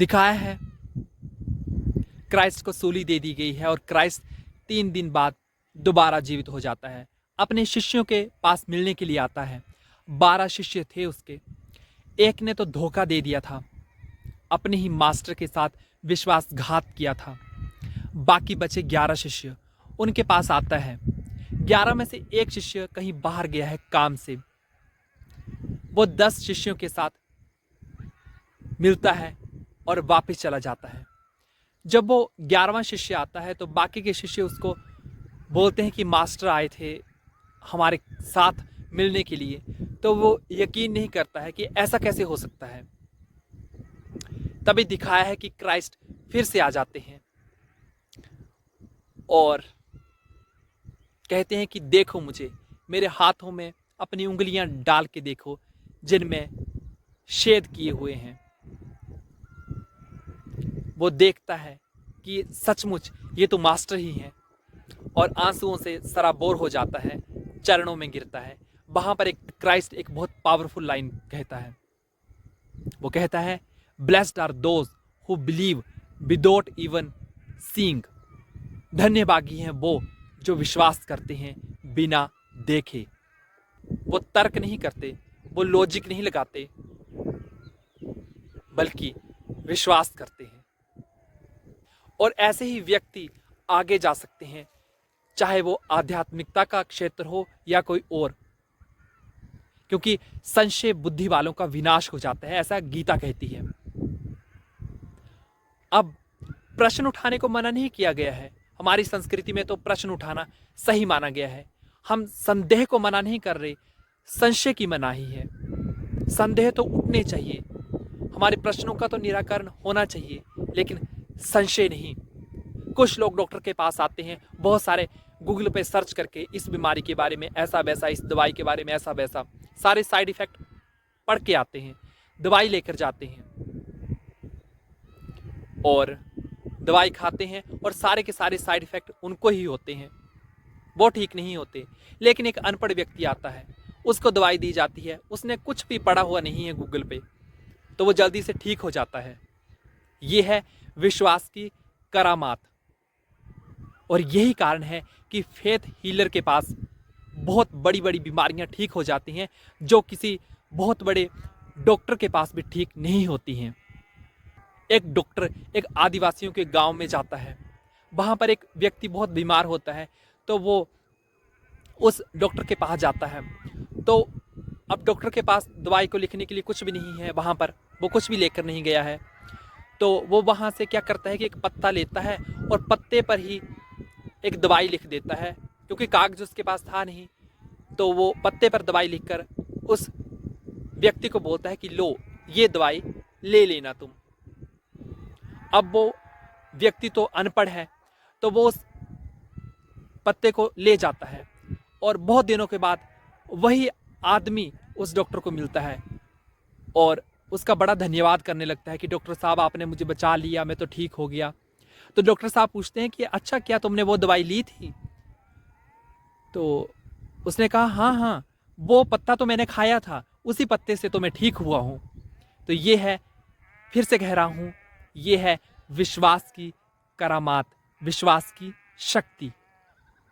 दिखाया है। क्राइस्ट को सूली दे दी गई है और क्राइस्ट 3 दिन बाद दोबारा जीवित हो जाता है। अपने शिष्यों के पास मिलने के लिए आता है। 12 शिष्य थे उसके। एक ने तो धोखा दे दिया था, अपने ही मास्टर के साथ विश्वासघात किया था। बाकी बचे 11 शिष्य। उनके पास आता है। 11 में से एक शिष्य कहीं बाहर गया है काम से। वो 10 शिष्यों के साथ मिलता है और वापस चला जाता है। जब वो 11वां शिष्य आता है तो बाकी के शिष्य उसको बोलते हैं कि मास्टर आए थे हमारे साथ मिलने के लिए। तो वो यकीन नहीं करता है कि ऐसा कैसे हो सकता है। तभी दिखाया है कि क्राइस्ट फिर से आ जाते हैं और कहते हैं कि देखो मुझे, मेरे हाथों में अपनी उंगलियां डाल के देखो जिनमें छेद किए हुए हैं। वो देखता है कि सचमुच ये तो मास्टर ही हैं और आंसुओं से सराबोर हो जाता है, चरणों में गिरता है। वहां पर एक क्राइस्ट एक बहुत पावरफुल लाइन कहता है। वो कहता है, blessed are those who believe without even seeing. धन्यभागी हैं वो जो विश्वास करते हैं बिना देखे। वो तर्क नहीं करते, वो लॉजिक नहीं लगाते, बल्कि विश्वास करते हैं। और ऐसे ही व्यक्ति आगे जा सकते हैं, चाहे वो आध्यात्मिकता का क्षेत्र हो या कोई और, क्योंकि संशय बुद्धि वालों का विनाश हो जाता है, ऐसा गीता कहती है। अब प्रश्न उठाने को मना नहीं किया गया है। हमारी संस्कृति में तो प्रश्न उठाना सही माना गया है। हम संदेह को मना नहीं कर रहे, संशय की मनाही है। संदेह तो उठने चाहिए, हमारे प्रश्नों का तो निराकरण होना चाहिए, लेकिन संशय नहीं। कुछ लोग डॉक्टर के पास आते हैं, बहुत सारे गूगल पे सर्च करके इस बीमारी के बारे में ऐसा वैसा, इस दवाई के बारे में ऐसा वैसा, सारे साइड इफेक्ट पढ़ के आते हैं, दवाई लेकर जाते हैं और दवाई खाते हैं और सारे के सारे साइड इफेक्ट उनको ही होते हैं, वो ठीक नहीं होते। लेकिन एक अनपढ़ व्यक्ति आता है, उसको दवाई दी जाती है, उसने कुछ भी पढ़ा हुआ नहीं है गूगल पे, तो वो जल्दी से ठीक हो जाता है। ये है विश्वास की करामात। और यही कारण है कि फेथ हीलर के पास बहुत बड़ी बड़ी बीमारियां ठीक हो जाती हैं, जो किसी बहुत बड़े डॉक्टर के पास भी ठीक नहीं होती हैं। एक डॉक्टर एक आदिवासियों के गांव में जाता है, वहां पर एक व्यक्ति बहुत बीमार होता है, तो वो उस डॉक्टर के पास जाता है। तो अब डॉक्टर के पास दवाई को लिखने के लिए कुछ भी नहीं है, वहां पर वो कुछ भी लेकर नहीं गया है। तो वो वहां से क्या करता है कि एक पत्ता लेता है और पत्ते पर ही एक दवाई लिख देता है, क्योंकि कागज उसके पास था नहीं। तो वो पत्ते पर दवाई लिखकर उस व्यक्ति को बोलता है कि लो, ये दवाई ले लेना तुम। अब वो व्यक्ति तो अनपढ़ है, तो वो उस पत्ते को ले जाता है और बहुत दिनों के बाद वही आदमी उस डॉक्टर को मिलता है और उसका बड़ा धन्यवाद करने लगता है कि डॉक्टर साहब आपने मुझे बचा लिया, मैं तो ठीक हो गया। तो डॉक्टर साहब पूछते हैं कि अच्छा, क्या तुमने वो दवाई ली थी? तो उसने कहा हाँ हाँ, वो पत्ता तो मैंने खाया था, उसी पत्ते से तो मैं ठीक हुआ हूँ। तो ये है, फिर से कह रहा हूँ, ये है विश्वास की करामात, विश्वास की शक्ति।